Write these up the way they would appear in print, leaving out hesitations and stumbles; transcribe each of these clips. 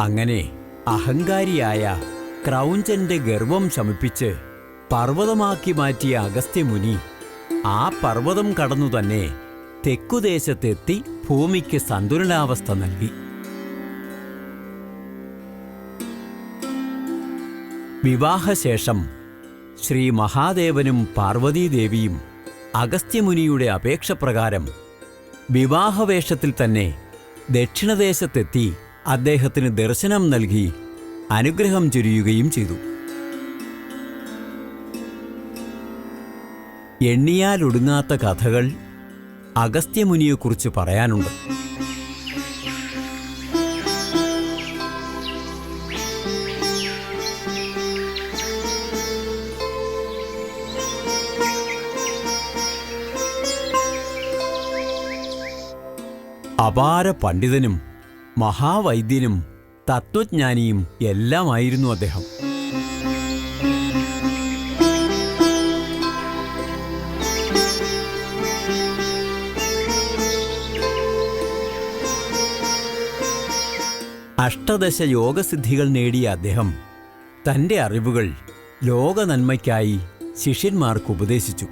അങ്ങനെ അഹങ്കാരിയായ ക്രൗഞ്ചന്റെ ഗർവം ശമിപ്പിച്ച് പർവ്വതമാക്കി മാറ്റിയ അഗസ്ത്യമുനി ആ പർവ്വതം കടന്നു തന്നെ തെക്കുദേശത്തെത്തി ഭൂമിക്ക് സന്തുലനാവസ്ഥ നൽകി. വിവാഹശേഷം ശ്രീ മഹാദേവനും പാർവതീദേവിയും അഗസ്ത്യമുനിയുടെ അപേക്ഷപ്രകാരം വിവാഹവേഷത്തിൽ തന്നെ ദക്ഷിണദേശത്തെത്തി അദ്ദേഹത്തിന് ദർശനം നൽകി അനുഗ്രഹം ചൊരിയുകയും ചെയ്തു. എണ്ണിയാലൊടുങ്ങാത്ത കഥകൾ അഗസ്ത്യമുനിയെക്കുറിച്ച് പറയാനുണ്ട്. അപാര പണ്ഡിതനും മഹാവൈദ്യനും തത്വജ്ഞാനിയും എല്ലാമായിരുന്നു അദ്ദേഹം. അഷ്ടദശ യോഗസിദ്ധികൾ നേടിയ അദ്ദേഹം തൻ്റെ അറിവുകൾ ലോകനന്മയ്ക്കായി ശിഷ്യന്മാർക്ക് ഉപദേശിച്ചു.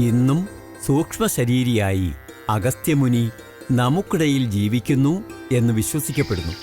ഇന്നും സൂക്ഷ്മശരീരിയായി അഗസ്ത്യമുനി നമുക്കിടയിൽ ജീവിക്കുന്നു എന്ന് വിശ്വസിക്കപ്പെടുന്നു.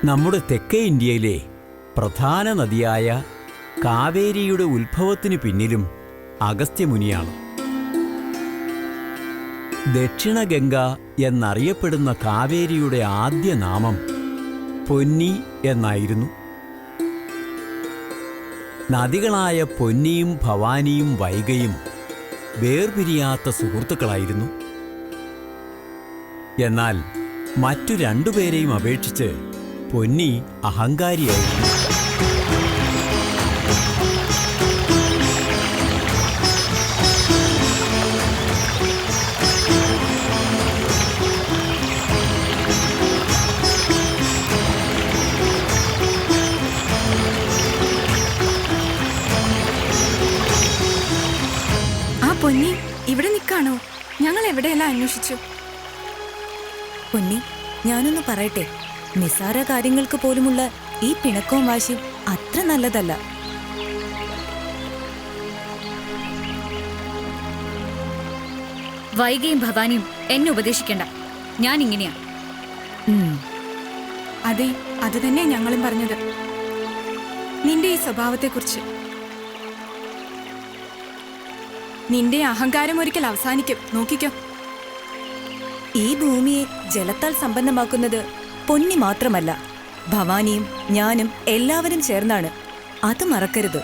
നമ്മുടെ തെക്കേ ഇന്ത്യയിലെ പ്രധാന നദിയായ കാവേരിയുടെ ഉത്ഭവത്തിനു പിന്നിലും അഗസ്ത്യമുനിയാണ്. ദക്ഷിണഗംഗ എന്നറിയപ്പെടുന്ന കാവേരിയുടെ ആദ്യ നാമം പൊന്നി എന്നായിരുന്നു. നദികളായ പൊന്നിയും ഭവാനിയും വൈഗയും വേർപിരിയാത്ത സുഹൃത്തുക്കളായിരുന്നു. എന്നാൽ മറ്റു രണ്ടുപേരെയും അപേക്ഷിച്ച് പൊന്നി അഹങ്കാരിയായിരുന്നു. പൊന്നി ഇവിടെ നിൽക്കാണോ? ഞങ്ങൾ എവിടെയെല്ലാം അന്വേഷിച്ചു. പൊന്നി, ഞാനൊന്ന് പറയട്ടെ, നിസാര കാര്യങ്ങൾക്ക് പോലുമുള്ള ഈ പിണക്കവും വാശിയും അത്ര നല്ലതല്ല. വൈകിയും ഭവാനിയും എന്നെ ഉപദേശിക്കണ്ട. ഞാൻ ഇങ്ങനെയാ. അതെ, അത് തന്നെ ഞങ്ങളും പറഞ്ഞത്. നിന്റെ ഈ സ്വഭാവത്തെക്കുറിച്ച്. നിന്റെ അഹങ്കാരം ഒരിക്കൽ അവസാനിക്കും, നോക്കിക്കോ. ഈ ഭൂമിയെ ജലത്താൽ സമ്പന്നമാക്കുന്നത് പൊന്നി മാത്രമല്ല, ഭവാനിയും ഞാനും എല്ലാവരും ചേർന്നാണ്. അത് മറക്കരുത്.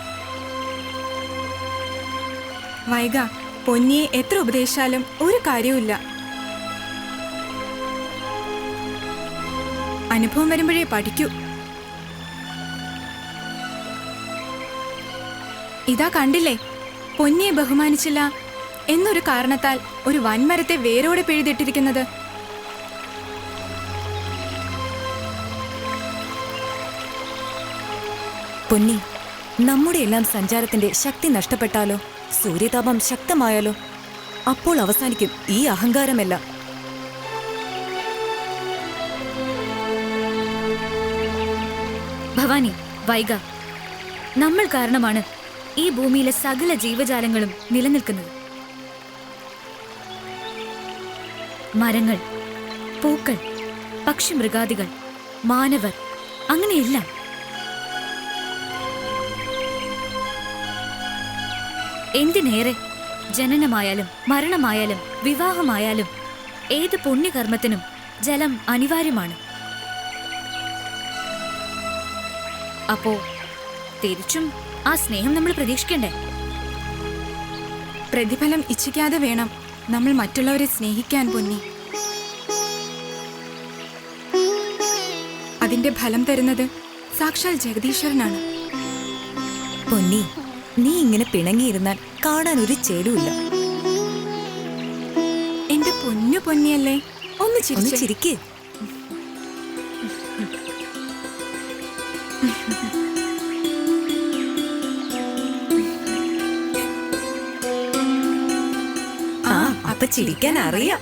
വൈഗ, പൊന്നിയെ എത്ര ഉപദേശിച്ചാലും ഒരു കാര്യവുമില്ല. അനുഭവം വരുമ്പോഴേ പഠിക്കൂ. ഇതാ കണ്ടില്ലേ, പൊന്നിയെ ബഹുമാനിച്ചില്ല എന്നൊരു കാരണത്താൽ ഒരു വൻമരത്തെ വേരോടെ പിഴുതിട്ടിരിക്കുന്നത്. പൊന്നി, നമ്മുടെ എല്ലാം സഞ്ചാരത്തിന്റെ ശക്തി നഷ്ടപ്പെട്ടാലോ, സൂര്യതാപം ശക്തമായാലോ, അപ്പോൾ അവസാനിക്കും ഈ അഹങ്കാരമെല്ലാം. ഭവാനി, വൈഗ, നമ്മൾ കാരണമാണ് ഈ ഭൂമിയിലെ സകല ജീവജാലങ്ങളും നിലനിൽക്കുന്നത്. മരങ്ങൾ, പൂക്കൾ, പക്ഷിമൃഗാദികൾ, മാനവർ, അങ്ങനെയെല്ലാം. എന്തിനേറെ ജനനമായാലും മരണമായാലും വിവാഹമായാലും ഏത് പുണ്യകർമ്മത്തിനും ജലം അനിവാര്യമാണ്. അപ്പോ തിരിച്ചും ആ സ്നേഹം നമ്മൾ പ്രതീക്ഷിക്കണ്ടേ? പ്രതിഫലം ഇച്ഛിക്കാതെ വേണം നമ്മൾ മറ്റുള്ളവരെ സ്നേഹിക്കാൻ പൊന്നി. അതിന്റെ ഫലം തരുന്നത് സാക്ഷാൽ ജഗദീശ്വരനാണ്. പൊന്നി, നീ ഇങ്ങനെ പിണങ്ങിയിരുന്നാൽ കാണാൻ ഒരു ചേലുമില്ല. എന്റെ പൊന്നു പൊന്നിയല്ലേ, ഒന്ന് ഒന്ന് ചിരിച്ചേ. ചിരിക്കേ. ആ, അപ്പൊ ചിരിക്കാൻ അറിയാം.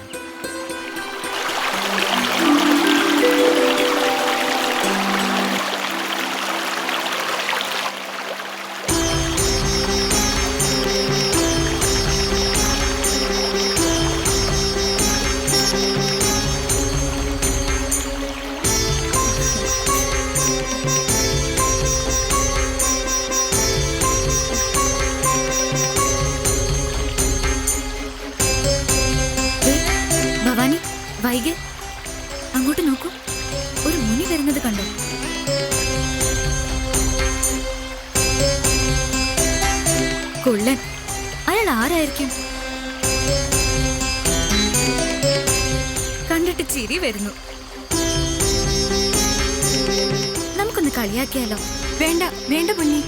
ഭവാനി, വൈകെ അങ്ങോട്ട് നോക്കൂ. ഒരു മുനി വരുന്നത് കണ്ടോ? കൊള്ളൻ. അയാൾ ആരായിരിക്കും? കണ്ടിട്ട് ചിരി വരുന്നു. നമുക്കൊന്ന് കളിയാക്കിയാലോ? വേണ്ട വേണ്ട പൊന്നി,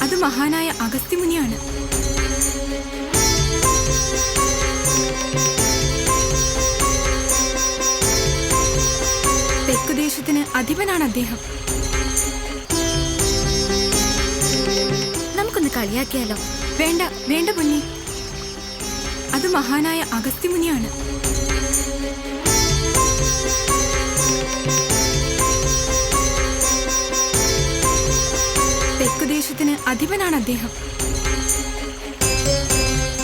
അത് മഹാനായ അഗസ്ത്യമുനിയാണ്. തെക്കുദേശത്തിന് അധിപനാണ് അദ്ദേഹം. നമുക്കൊന്ന് കളിയാക്കിയാലോ? വേണ്ട വേണ്ട പൊന്നി, അത് മഹാനായ അഗസ്ത്യമുനിയാണ്. തെക്കുദേശത്തിന് അധിപനാണ് അദ്ദേഹം.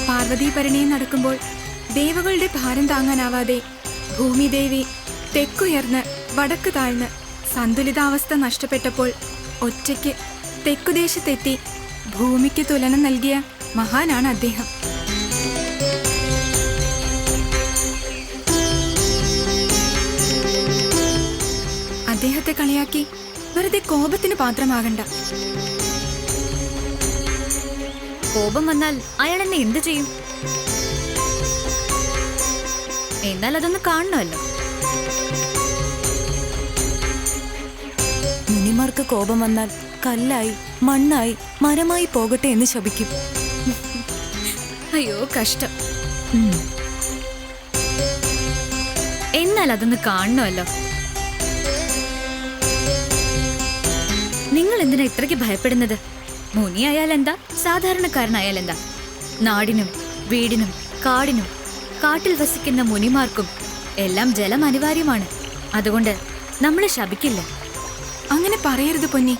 പാർവതീപരിണയം നടക്കുമ്പോൾ ദേവകളുടെ ഭാരം താങ്ങാനാവാതെ ഭൂമിദേവി തെക്കുയർന്ന് വടക്ക് താഴ്ന്ന് സന്തുലിതാവസ്ഥ നഷ്ടപ്പെട്ടപ്പോൾ ഒറ്റയ്ക്ക് തെക്കുദേശത്തെത്തി ഭൂമിക്ക് തുലനം നൽകിയ മഹാനാണ് അദ്ദേഹം. അദ്ദേഹത്തെ കളിയാക്കി വെറുതെ കോപത്തിന് പാത്രമാകണ്ട. കോപം വന്നാൽ അയാൾ എന്നെ എന്ത് ചെയ്യും? എന്നാൽ അതൊന്ന് കാണണമല്ലോ. മുനിമാർക്ക് കോപം വന്നാൽ കല്ലായി, മണ്ണായി, മരമായി പോകട്ടെ എന്ന് ശപിക്കും. അയ്യോ കഷ്ടം. എന്നാൽ അതൊന്ന് കാണണമല്ലോ. നിങ്ങൾ എന്തിനാ ഇത്രയ്ക്ക് ഭയപ്പെടുന്നത്? മുനിയായാൽ എന്താ, സാധാരണക്കാരനായാൽ എന്താ? നാടിനും വീടിനും കാടിനും കാട്ടിൽ വസിക്കുന്ന മുനിമാർക്കും എല്ലാം ജലം അനിവാര്യമാണ്. അതുകൊണ്ട് നമ്മളെ ശപിക്കില്ല. അങ്ങനെ പറയരുത് പൊന്നി.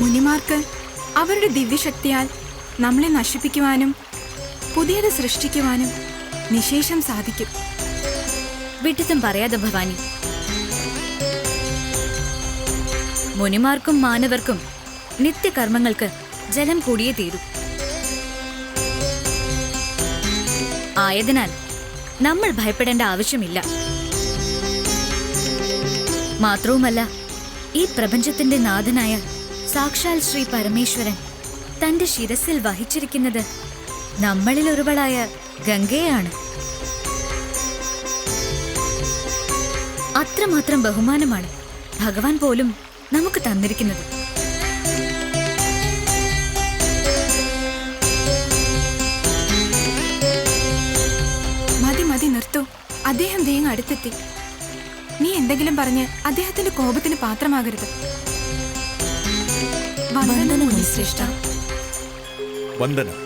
മുനിമാർക്ക് അവരുടെ ദിവ്യശക്തിയാൽ നമ്മളെ നശിപ്പിക്കുവാനും പുതിയത് സൃഷ്ടിക്കുവാനും നിശേഷം സാധിക്കും. വിഡിത്തം പറയാതെ ഭവാനി. മുനിമാർക്കും മാനവർക്കും നിത്യകർമ്മങ്ങൾക്ക് ജലം കൂടിയേ തീരൂ. ആയതിനാൽ നമ്മൾ ഭയപ്പെടേണ്ട ആവശ്യമില്ല. മാത്രവുമല്ല, ഈ പ്രപഞ്ചത്തിന്റെ നാഥനായ സാക്ഷാൽ ശ്രീ പരമേശ്വരൻ തന്റെ ശിരസിൽ വഹിച്ചിരിക്കുന്നത് നമ്മളിൽ ഒരുവളായ ഗംഗയാണ്. അത്രമാത്രം ബഹുമാനമാണ് ഭഗവാൻ പോലും നമുക്ക് തന്നിരിക്കുന്നത്. മതി മതി നിർത്തൂ. അദ്ദേഹം ദേങ്ങ അടുത്തെത്തി. നീ എന്തെങ്കിലും പറഞ്ഞ് അദ്ദേഹത്തിന്റെ കോപത്തിന് പാത്രമാകരുത്. വന്ദനം മുനിശ്രേഷ്ഠ. വന്ദനം.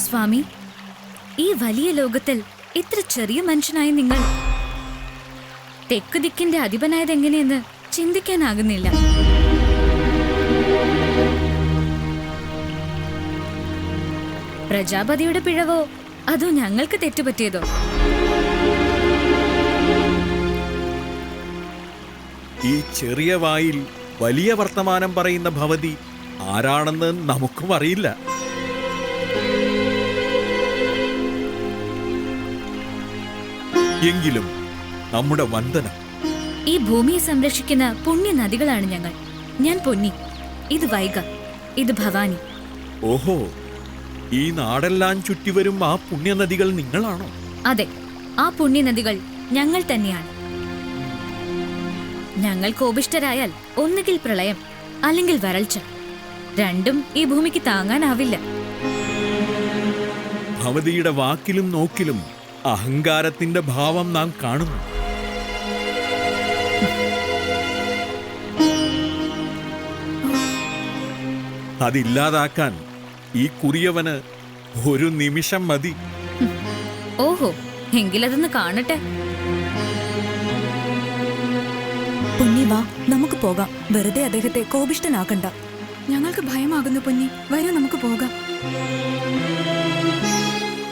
സ്വാമി, ഈ വലിയ ലോകത്തിൽ ഇത്ര ചെറിയ മനുഷ്യനായ നിങ്ങൾ തെക്കു ദിക്കിന്റെ അധിപനായത് എങ്ങനെയെന്ന് ചിന്തിക്കാനാകുന്നില്ല. പ്രജാപതിയുടെ പിഴവോ അതോ ഞങ്ങൾക്ക് തെറ്റുപറ്റിയതോ? ഈ ചെറിയ വായിൽ വലിയ വർത്തമാനം പറയുന്ന ഭവതി ആരാണെന്ന് നമുക്കും അറിയില്ല. എങ്കിലും നമ്മുടെ വന്ദനം. ഈ ഭൂമിയെ സംരക്ഷിക്കുന്ന പുണ്യ നദികളാണ് ഞങ്ങൾ. ഞാൻ പൊന്നി, ഇത് വൈഗ, ഇത് ഭവാനി. ഓഹോ, ഈ നാടെല്ലാം ചുറ്റിവരും ആ പുണ്യനദികൾ നിങ്ങളാണോ? അതെ, ആ പുണ്യനദികൾ ഞങ്ങൾ തന്നെയാണ്. ഞങ്ങൾ കോപിഷ്ഠരായാൽ ഒന്നുകിൽ പ്രളയം, അല്ലെങ്കിൽ വരൾച്ച. രണ്ടും ഈ ഭൂമിക്ക് താങ്ങാനാവില്ല. ഭവതിയുടെ വാക്കിലും നോക്കിലും അഹങ്കാരത്തിന്റെ ഭാവം നാം കാണുന്നു. അതില്ലാതാക്കാൻ ഈ കുറിയവന് ഒരു നിമിഷം മതി. ഓഹോ, എങ്കിലതൊന്ന് കാണട്ടെ. പൊന്നി വാ, നമുക്ക് പോകാം. വെറുതെ അദ്ദേഹത്തെ കോപിഷ്ഠനാക്കണ്ട. ഞങ്ങൾക്ക് ഭയമാകുന്നു പൊന്നി. വരൂ, നമുക്ക് പോകാം.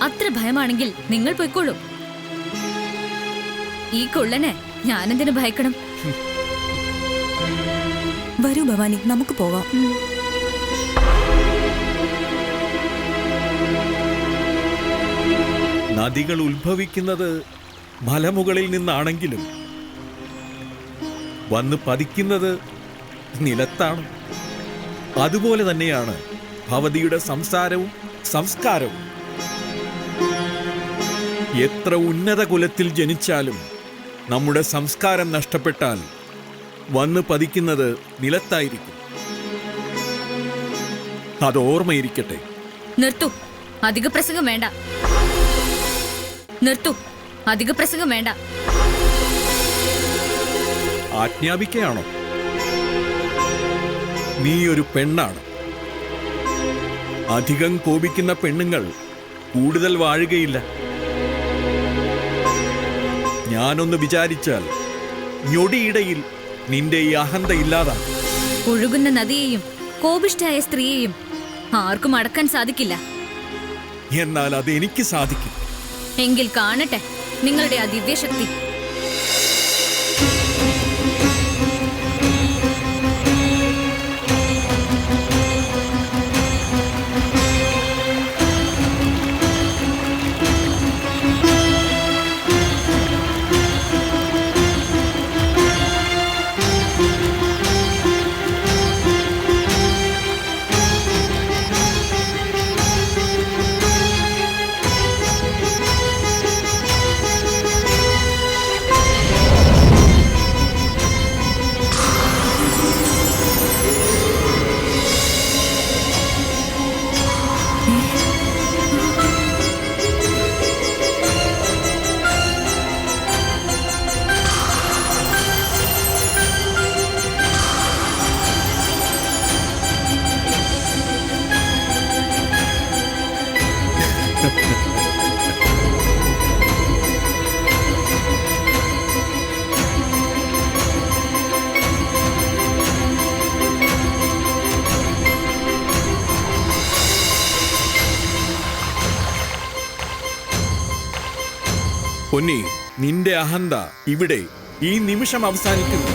അത്ര ഭയമാണെങ്കിൽ നിങ്ങൾ പോയിക്കോളൂ. ഈ കുള്ളനെ ഞാനെന്തിനു ഭയക്കണം? വരൂ ഭവാനി, നമുക്ക് പോകാം. നദികൾ ഉത്ഭവിക്കുന്നത് മലമുകളിൽ നിന്നാണെങ്കിലും വന്ന് പതിക്കുന്നത് നിലത്താണ്. അതുപോലെ തന്നെയാണ് ഭവതിയുടെ സംസാരവും സംസ്കാരവും. എത്ര ഉന്നത കുലത്തിൽ ജനിച്ചാലും നമ്മുടെ സംസ്കാരം നഷ്ടപ്പെട്ടാൽ വന്ന് പതിക്കുന്നത് നിലത്തായിരിക്കും. അത് ഓർമ്മയിരിക്കട്ടെ. നിർത്തൂ, അധിക പ്രസംഗം വേണ്ട. നിർത്തൂ, അധിക പ്രസംഗം വേണ്ട. ആജ്ഞാപിക്കയാണോ? നീ ഒരു പെണ്ണാണ്. അധികം കോപിക്കുന്ന പെണ്ണുങ്ങൾ കൂടുതൽ വാഴുകയില്ല. ഞാനൊന്ന് വിചാരിച്ചാൽ ഞൊടിയിടയിൽ നിന്റെ ഈ അഹന്ത ഇല്ലാതാണ്. ഒഴുകുന്ന നദിയെയും കോപിഷ്ഠയായ സ്ത്രീയെയും ആർക്കും അടക്കാൻ സാധിക്കില്ല. എന്നാൽ അത് എനിക്ക് സാധിക്കും. എങ്കിൽ കാണട്ടെ നിങ്ങളുടെ ആ ദിവ്യശക്തി. പൊന്നി, നിന്റെ അഹന്ത ഇവിടെ ഈ നിമിഷം അവസാനിക്കുന്നു.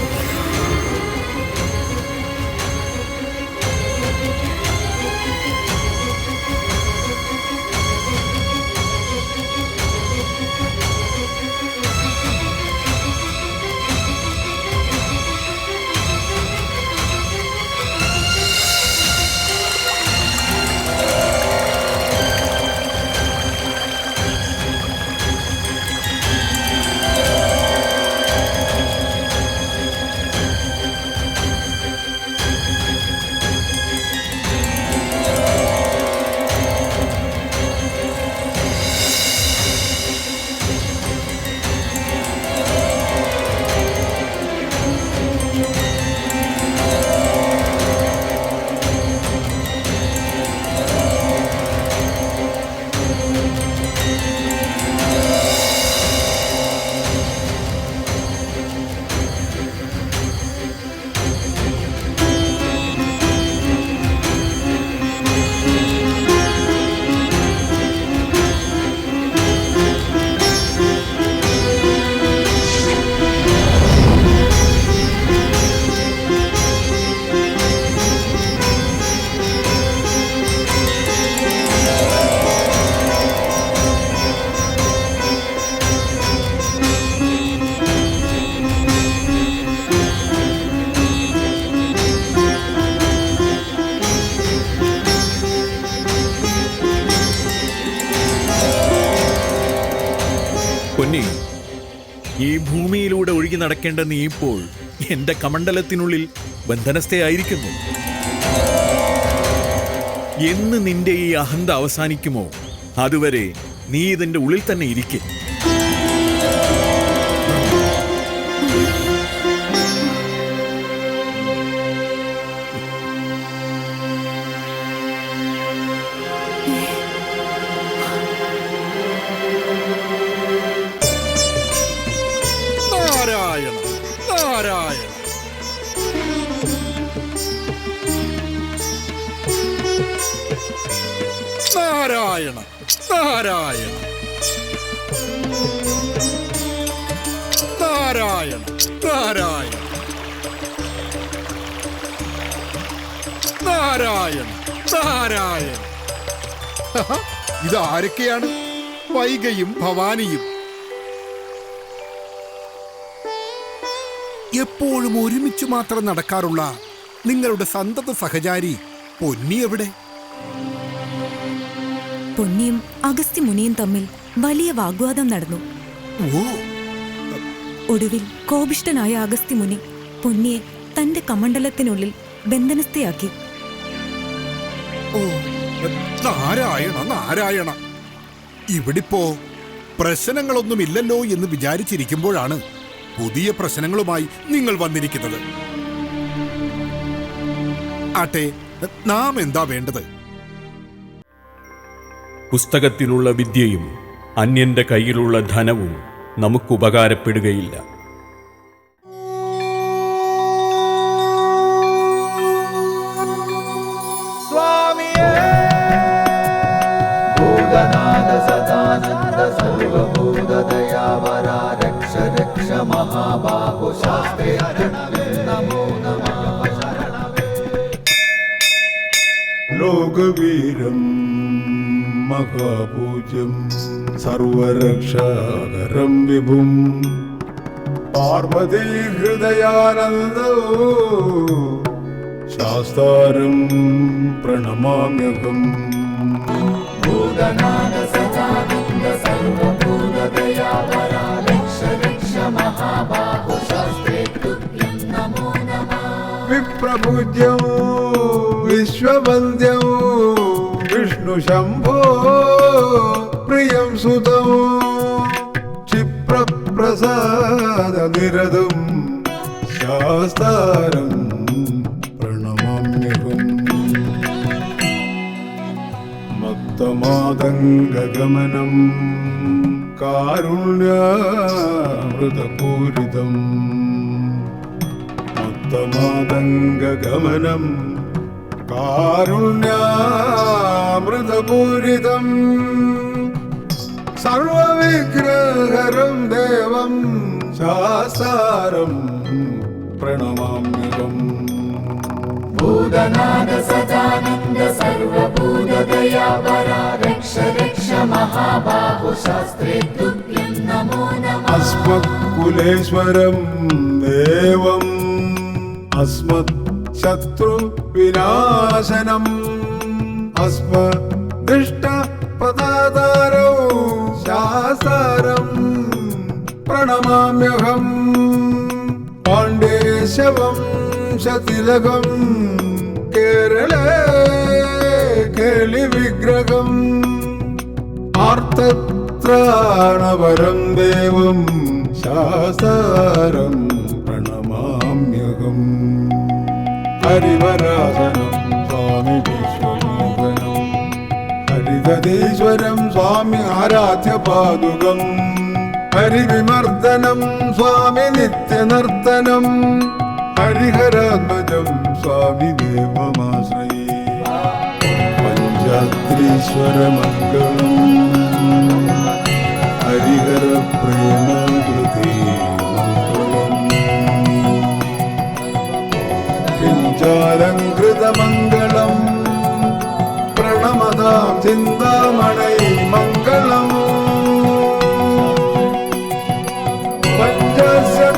പൊന്നി, ഈ ഭൂമിയിലൂടെ ഒഴുകി നടക്കേണ്ട നീ ഇപ്പോൾ എന്റെ കമണ്ഡലത്തിനുള്ളിൽ ബന്ധനസ്ഥയായിരിക്കുന്നു. എന്ന് നിന്റെ ഈ അഹന്ത അവസാനിക്കുമോ അതുവരെ നീ ഇതിന്റെ ഉള്ളിൽ തന്നെ ഇരിക്കും. നാരായണ നാരായണ. നാരായണ നാരായണ നാരായണ നാരായണ നാരായണ നാരായണ. ഇതാരൊക്കെയാണ്? വൈകയും ഭവാനിയും. എപ്പോഴും ഒരുമിച്ച് മാത്രം നടക്കാറുള്ള നിങ്ങളുടെ സന്തത സഹചാരി പൊന്നി എവിടെ? പൊന്നിയും അഗസ്ത്യമുനിയും തമ്മിൽ വലിയ വാഗ്വാദം നടന്നു. ഓ, ഒടുവിൽ കോപിഷ്ഠനായ അഗസ്ത്യമുനി പൊന്നിയെ തന്റെ കമണ്ഡലത്തിനുള്ളിൽ ബന്ധനസ്ഥയാക്കി. ഓ, നാരായണ നാരായണ. ഇവിടിപ്പോ പ്രശ്നങ്ങളൊന്നുമില്ലല്ലോ എന്ന് വിചാരിച്ചിരിക്കുമ്പോഴാണ് പുതിയ പ്രശ്നങ്ങളുമായി നിങ്ങൾ വന്നിരിക്കുന്നത്. ആട്ടെ, നാം എന്താ വേണ്ടത്? പുസ്തകത്തിലുള്ള വിദ്യയും അന്യന്റെ കയ്യിലുള്ള ധനവും നമുക്ക് ഉപകാരപ്പെടുകയില്ല. ലോകവീരം മഹാപൂജ്യം സർവരക്ഷാകരം വിഭും പാർവതീ ഹൃദയാനന്ദോ ശാസ്താരം പ്രണമാമ്യഹം. വിപ്രപൂജ്യം വിശ്വവന്ദ്യം വിഷ്ണു ശംഭോ പ്രിയം സുതം ക്ഷിപ്രപ്രസാദ നിരതം ശാസ്താരം പ്രണമാമ്യഹം. മത്തമാതംഗഗമനം കാരുണ്യാമൃതപൂരിതം മത്തമാതംഗഗമനം കാരുണ്യാമൃതപൂരിതം സർവവിഗ്രഹരം ദേവം ശാസ്താരം പ്രണമാമ്യഹം. ഭൂതനാഥ സദാനന്ദ സർവഭൂതദയാപര രക്ഷ രക്ഷ മഹാബാഹു ശാസ്ത്രേ തുഭ്യം നമോ നമഃ. അസ്മത്കുലേശ്വരം ദേവം അസ്മത് ശത്രു വിനാശനം അസ്മദിഷ്ട പദാതാരോ ശാസ്താരം പ്രണമാമ്യഹം. പാണ്ഡേശവം ശതിലകം കേരളേ കേളി വിഗ്രഹം ആർത്തത്രാണവരം ദേവം ശാസ്താരം പ്രണമാമ്യഹം. ഹരിവരാസനം സ്വാമി വിശ്വമോഹനം ഹരിതീശ്വരം സ്വാമി ആരാധ്യ പാദുകം ഹരിവിമർദ്ദനം സ്വാമി നിത്യനർത്തനം ഹരിഹരാത്മജം സ്വാമി ദേവമാശ്രയേ. പഞ്ചാത്രീശ്വരമംഗളം ഹരിഹര പ്രേമകൃതി മംഗളം പിഞ്ചാലങ്കൃതമംഗളം പ്രണമതാം ചിന്താമണൈ മംഗളം.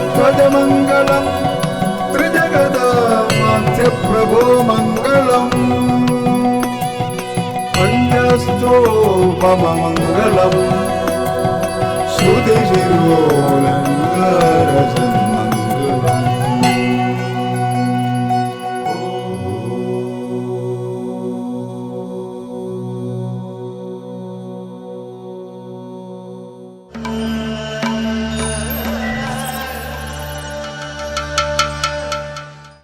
പഞ്ചസധ്വജമംഗളം ത്രിജഗദാമാധ്യപ്രഭോ മംഗളം പഞ്ചസ്തോപമംഗളം ശ്രുതിശിരോലങ്കാരസൻ